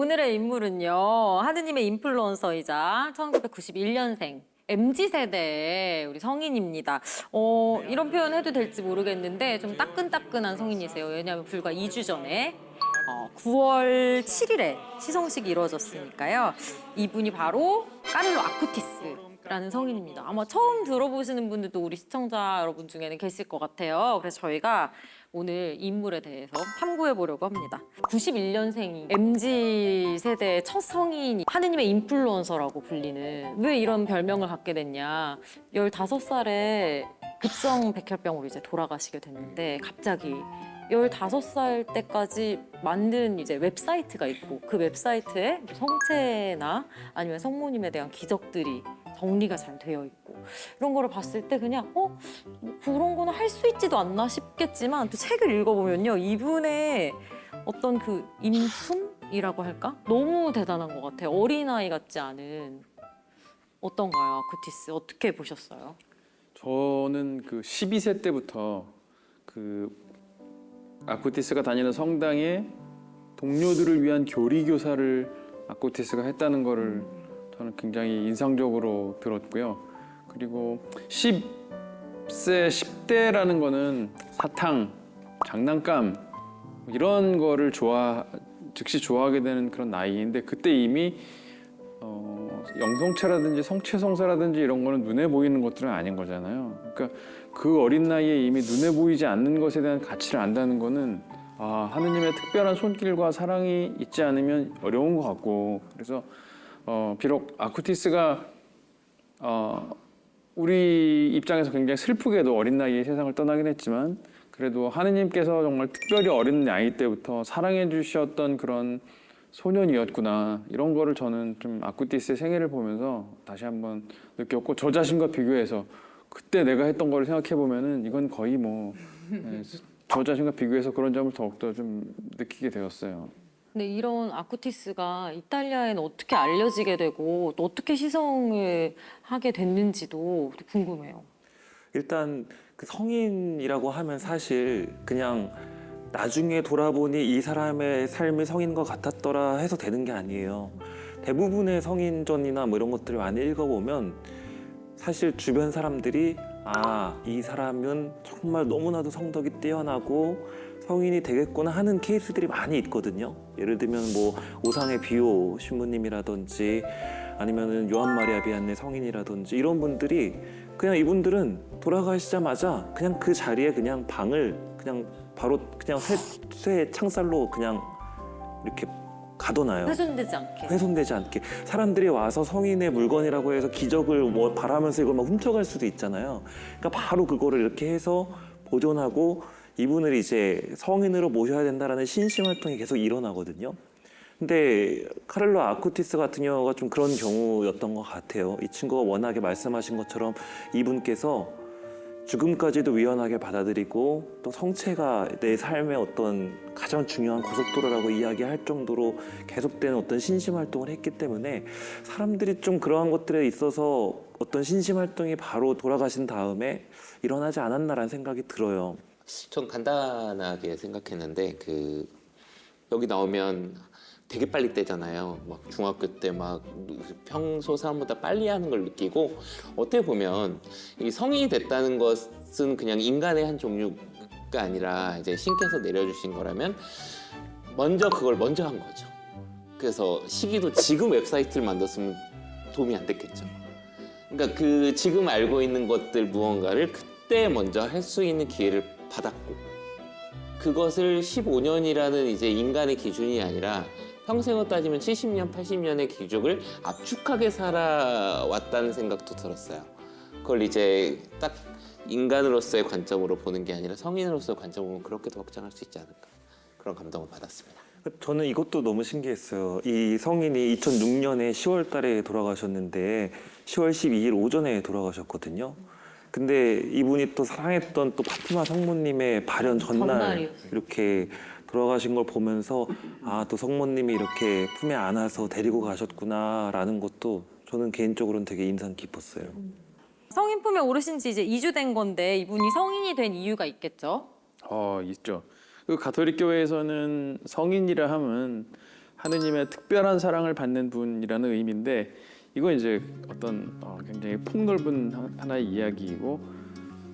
오늘의 인물은요. 하느님의 인플루언서이자 1991년생 MZ세대의 우리 성인입니다. 이런 표현 해도 될지 모르겠는데 좀 따끈따끈한 성인이세요. 왜냐하면 불과 2주 전에 9월 7일에 시성식이 이루어졌으니까요. 이분이 바로 카를로 아쿠티스라는 성인입니다. 아마 처음 들어보시는 분들도 우리 시청자 여러분 중에는 계실 것 같아요. 그래서 저희가 오늘 인물에 대해서 탐구해 보려고 합니다. 91년생이 MZ세대의 첫 성인이 하느님의 인플루언서라고 불리는, 왜 이런 별명을 갖게 됐냐. 15살에 급성 백혈병으로 이제 돌아가시게 됐는데 갑자기 15살 때까지 만든 이제 웹사이트가 있고 그 웹사이트에 성체나 아니면 성모님에 대한 기적들이 정리가 잘 되어 있고 이런 거를 봤을 때 그냥 뭐 그런 거는 할 수 있지도 않나 싶겠지만 또 책을 읽어보면요. 이분의 어떤 그 인품이라고 할까? 너무 대단한 것 같아요. 어린아이 같지 않은. 어떤가요, 아쿠티스? 어떻게 보셨어요? 저는 그 12세 때부터 그 아쿠티스가 다니는 성당에 동료들을 위한 교리 교사를 아쿠티스가 했다는 거를 저는 굉장히 인상적으로 들었고요. 그리고 10세, 10대라는 거는 사탕, 장난감 이런 거를 즉시 좋아하게 되는 그런 나이인데 그때 이미 영성체라든지 성체성사라든지 이런 거는 눈에 보이는 것들은 아닌 거잖아요. 그러니까 그 어린 나이에 이미 눈에 보이지 않는 것에 대한 가치를 안다는 거는 하느님의 특별한 손길과 사랑이 있지 않으면 어려운 것 같고, 그래서 비록 아쿠티스가 우리 입장에서 굉장히 슬프게도 어린 나이에 세상을 떠나긴 했지만 그래도 하느님께서 정말 특별히 어린 나이 때부터 사랑해 주셨던 그런 소년이었구나, 이런 거를 저는 좀 아쿠티스의 생애를 보면서 다시 한번 느꼈고, 저 자신과 비교해서 그때 내가 했던 거를 생각해 보면은 이건 거의 저 자신과 비교해서 그런 점을 더욱더 좀 느끼게 되었어요. 근데 이런 아쿠티스가 이탈리아에는 어떻게 알려지게 되고 또 어떻게 시성을 하게 됐는지도 궁금해요. 일단 그 성인이라고 하면 사실 그냥 나중에 돌아보니 이 사람의 삶이 성인 것 같았더라 해서 되는 게 아니에요. 대부분의 성인전이나 뭐 이런 것들을 많이 읽어보면 사실 주변 사람들이 이 사람은 정말 너무나도 성덕이 뛰어나고 성인이 되겠구나 하는 케이스들이 많이 있거든요. 예를 들면 뭐 오상의 비오 신부님이라든지 아니면은 요한 마리아 비안네 성인이라든지 이런 분들이 그냥 이분들은 돌아가시자마자 그냥 그 자리에 그냥 방을 그냥 바로 그냥 쇠 창살로 그냥 이렇게 가둬놔요. 훼손되지 않게. 사람들이 와서 성인의 물건이라고 해서 기적을 뭐 바라면서 이걸 막 훔쳐갈 수도 있잖아요. 그러니까 바로 그거를 이렇게 해서 보존하고 이분을 이제 성인으로 모셔야 된다라는 신심 활동이 계속 일어나거든요. 근데 카를로 아쿠티스 같은 경우가 좀 그런 경우였던 것 같아요. 이 친구가 워낙에 말씀하신 것처럼 이분께서 죽음까지도 위헌하게 받아들이고 또 성체가 내 삶의 어떤 가장 중요한 고속도로라고 이야기할 정도로 계속되는 어떤 신심 활동을 했기 때문에 사람들이 좀 그러한 것들에 있어서 어떤 신심 활동이 바로 돌아가신 다음에 일어나지 않았나라는 생각이 들어요. 전 간단하게 생각했는데 여기 나오면 되게 빨리 떼잖아요. 막 중학교 때 막 평소 사람보다 빨리 하는 걸 느끼고, 어떻게 보면 이 성인이 됐다는 것은 그냥 인간의 한 종류가 아니라 이제 신께서 내려주신 거라면 그걸 먼저 한 거죠. 그래서 시기도 지금 웹사이트를 만들었으면 도움이 안 됐겠죠. 그러니까 지금 알고 있는 것들 무언가를 그때 먼저 할 수 있는 기회를 받았고, 그것을 15년이라는 이제 인간의 기준이 아니라 평생으로 따지면 70년, 80년의 기적을 압축하게 살아왔다는 생각도 들었어요. 그걸 이제 딱 인간으로서의 관점으로 보는 게 아니라 성인으로서의 관점으로 보면 그렇게도 확장할 수 있지 않을까, 그런 감동을 받았습니다. 저는 이것도 너무 신기했어요. 이 성인이 2006년에 10월 달에 돌아가셨는데 10월 12일 오전에 돌아가셨거든요. 근데 이분이 또 사랑했던 또 파티마 성모님의 발현 전날 이렇게 돌아가신 걸 보면서 또 성모님이 이렇게 품에 안아서 데리고 가셨구나라는 것도 저는 개인적으로는 되게 인상 깊었어요. 성인 품에 오르신 지 이제 2주 된 건데 이분이 성인이 된 이유가 있겠죠? 있죠. 그 가톨릭 교회에서는 성인이라 하면 하느님의 특별한 사랑을 받는 분이라는 의미인데 이건 이제 어떤 굉장히 폭넓은 하나의 이야기이고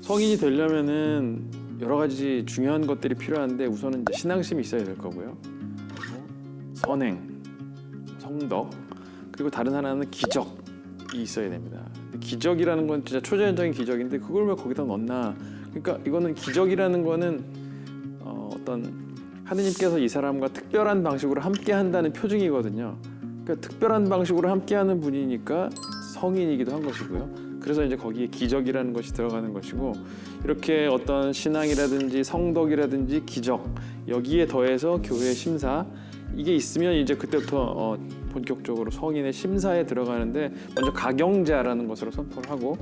성인이 되려면은 여러 가지 중요한 것들이 필요한데 우선은 이제 신앙심이 있어야 될 거고요. 선행, 성덕, 그리고 다른 하나는 기적이 있어야 됩니다. 근데 기적이라는 건 진짜 초자연적인 기적인데 그걸 왜 거기다 넣나? 그러니까 이거는 기적이라는 거는 어떤 하느님께서 이 사람과 특별한 방식으로 함께 한다는 표징이거든요. 그러니까 특별한 방식으로 함께하는 분이니까 성인이기도 한 것이고요. 그래서 이제 거기에 기적이라는 것이 들어가는 것이고 이렇게 어떤 신앙이라든지 성덕이라든지 기적 여기에 더해서 교회 심사 이게 있으면 이제 그때부터 본격적으로 성인의 심사에 들어가는데 먼저 가경자라는 것으로 선포를 하고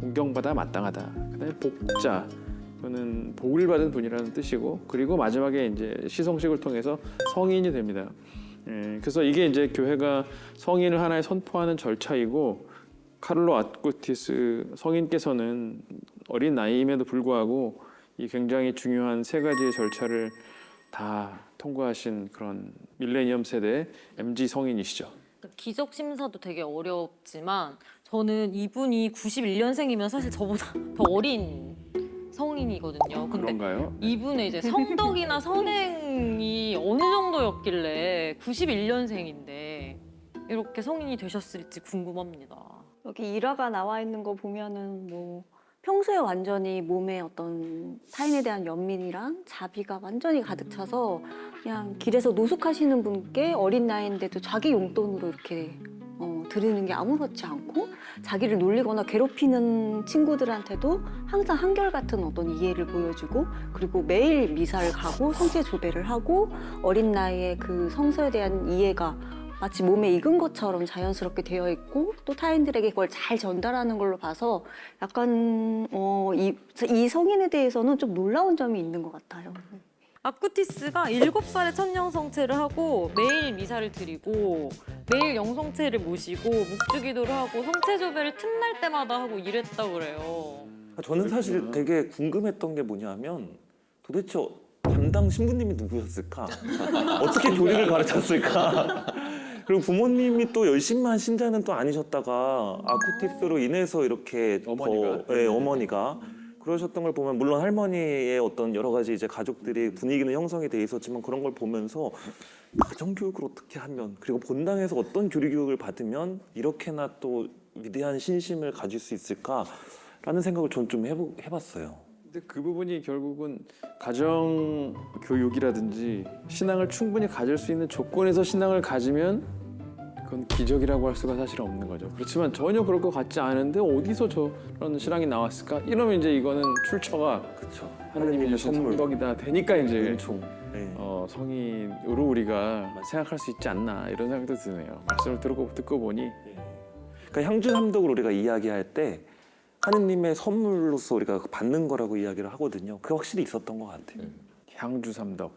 공경받아 마땅하다. 그다음에 복자 이거는 복을 받은 분이라는 뜻이고 그리고 마지막에 이제 시성식을 통해서 성인이 됩니다. 그래서 이게 이제 교회가 성인을 하나의 선포하는 절차이고 카를로 아쿠티스 성인께서는 어린 나이임에도 불구하고 이 굉장히 중요한 세 가지의 절차를 다 통과하신 그런 밀레니엄 세대 MZ 성인이시죠. 기적 심사도 되게 어렵지만 저는 이분이 91년생이면 사실 저보다 더 어린 성인이거든요. 근데 그런가요? 이분의 이제 성덕이나 선행이 어느 정도였길래 91년생인데 이렇게 성인이 되셨을지 궁금합니다. 여기 일화가 나와 있는 거 보면은 뭐 평소에 완전히 몸에 어떤 타인에 대한 연민이랑 자비가 완전히 가득 차서 그냥 길에서 노숙하시는 분께 어린 나이인데도 자기 용돈으로 이렇게 드리는 게 아무렇지 않고 자기를 놀리거나 괴롭히는 친구들한테도 항상 한결같은 어떤 이해를 보여주고 그리고 매일 미사를 가고 성체 조배를 하고 어린 나이에 그 성서에 대한 이해가 마치 몸에 익은 것처럼 자연스럽게 되어 있고 또 타인들에게 그걸 잘 전달하는 걸로 봐서 약간 이 성인에 대해서는 좀 놀라운 점이 있는 것 같아요. 아쿠티스가 7살에 천년 성체를 하고 매일 미사를 드리고 매일 영성체를 모시고 묵주기도를 하고 성체조배를 틈날 때마다 하고 이랬다고 그래요. 저는 사실 되게 궁금했던 게 뭐냐면 도대체 담당 신부님이 누구였을까? 어떻게 교리를 가르쳤을까? 그리고 부모님이 또 열심한 신자는 또 아니셨다가 아쿠티스로 인해서 이렇게 어머니가 그러셨던 걸 보면 물론 할머니의 어떤 여러 가지 이제 가족들이 분위기는 형성이 돼 있었지만 그런 걸 보면서 가정 교육을 어떻게 하면 그리고 본당에서 어떤 교리 교육을 받으면 이렇게나 또 위대한 신심을 가질 수 있을까라는 생각을 전 좀 해봤어요. 근데 그 부분이 결국은 가정 교육이라든지 신앙을 충분히 가질 수 있는 조건에서 신앙을 가지면 그건 기적이라고 할 수가 사실 없는 거죠. 그렇지만 전혀 그럴 것 같지 않은데 어디서 저런 신앙이 나왔을까? 이러면 이제 이거는 출처가 그렇죠. 하나님이 주신 성덕이다 되니까 이제 은총. 네. 성인으로 우리가 생각할 수 있지 않나 이런 생각도 드네요. 말씀을 듣고 보니 그러니까 향주 삼덕을 우리가 이야기할 때 하느님의 선물로서 우리가 받는 거라고 이야기를 하거든요. 그게 확실히 있었던 것 같아요. 향주 삼덕.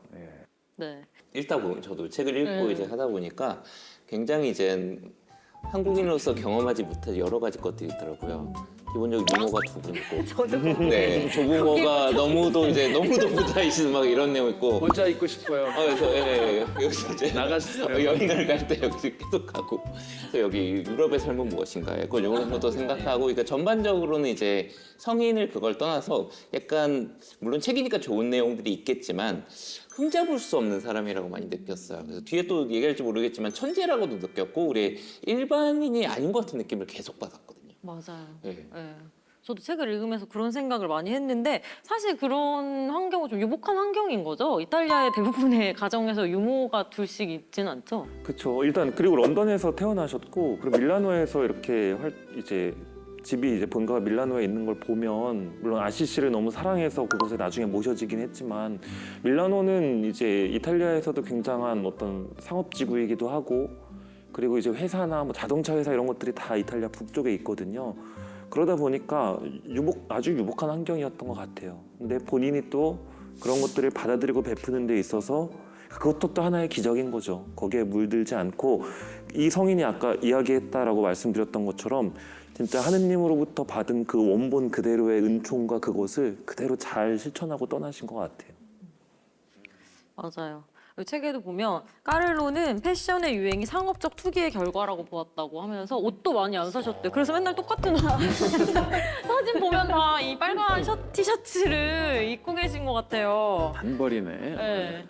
네. 읽다 보면 저도 책을 읽고 이제 하다 보니까 굉장히 이제 한국인으로서 경험하지 못한 여러 가지 것들이 있더라고요. 기본적으로 유머가 두 분이고, 저도 네, 조부모가 너무도 부자이신 막 이런 내용 있고, 혼자 있고 싶어요. 그래서 여기서 이제 나가시어요. 여행을 갈 때 여기서 계속 가고, 그래서 여기 유럽의 삶은 무엇인가요? 그걸 이런 것도 생각하고, 그러니까 전반적으로는 이제 성인을 그걸 떠나서 약간 물론 책이니까 좋은 내용들이 있겠지만 흠잡을 수 없는 사람이라고 많이 느꼈어요. 그래서 뒤에 또 얘기할지 모르겠지만 천재라고도 느꼈고, 우리 일반인이 아닌 것 같은 느낌을 계속 받았거든요. 맞아요. 네. 네. 저도 책을 읽으면서 그런 생각을 많이 했는데 사실 그런 환경은 좀 유복한 환경인 거죠. 이탈리아의 대부분의 가정에서 유모가 둘씩 있지는 않죠. 그렇죠. 일단 그리고 런던에서 태어나셨고 그리고 밀라노에서 이렇게 이제 집이 이제 본가가 밀라노에 있는 걸 보면 물론 아시시를 너무 사랑해서 그곳에 나중에 모셔지긴 했지만 밀라노는 이제 이탈리아에서도 굉장한 어떤 상업지구이기도 하고 그리고 이제 회사나 뭐 자동차 회사 이런 것들이 다 이탈리아 북쪽에 있거든요. 그러다 보니까 아주 유복한 환경이었던 것 같아요. 근데 본인이 또 그런 것들을 받아들이고 베푸는 데 있어서 그것도 또 하나의 기적인 거죠. 거기에 물들지 않고 이 성인이 아까 이야기했다라고 말씀드렸던 것처럼 진짜 하느님으로부터 받은 그 원본 그대로의 은총과 그것을 그대로 잘 실천하고 떠나신 것 같아요. 맞아요. 이 책에도 보면 까를로는 패션의 유행이 상업적 투기의 결과라고 보았다고 하면서 옷도 많이 안 사셨대요. 그래서 맨날 똑같은 옷. 사진 보면 다 이 빨간 티셔츠를 입고 계신 것 같아요. 단벌이네. 네.